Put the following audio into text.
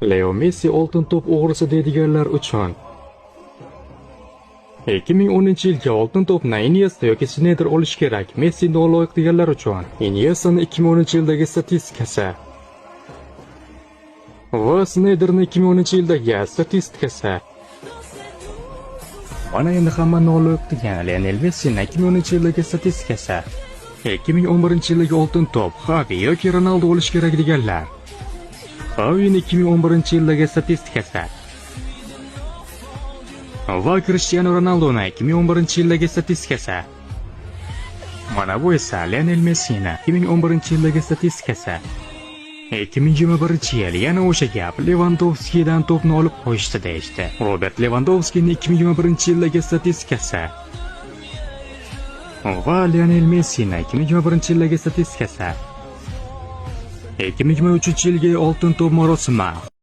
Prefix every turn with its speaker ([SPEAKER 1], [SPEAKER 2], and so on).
[SPEAKER 1] Leo Messi oltin to'p o'g'risi deydiganlar uchun 2010-yilgi oltin to'pni Iniesta yoki Sneijder olish kerak. Messi noloyiq deganlar uchun Iniesta'ning 2010-yildagi statistikasi va Sneijderning 2010-yildagi statistikasi. Mana endi hamma noloyiq degan Lionel Messining 2010-yildagi statistikasi. 2011-yildagi oltin to'p Xavi yoki Ronaldo olish kerak deganlar. Xavining 2011-yildagi statistikasi va Cristiano Ronaldoning 2011-yildagi statistikasi. Mana bu esa Lionel Messining 2011-yildagi statistikasi. 2021-yil yana o'sha gap, Lewandowskidan to'pni olib qo'yishdi deyishdi. Robert Lewandowskining 2021-yildagi statistikasi va Lionel Messining 2021-yildagi statistikasi. 2023-yilgi oltin to'p marosimi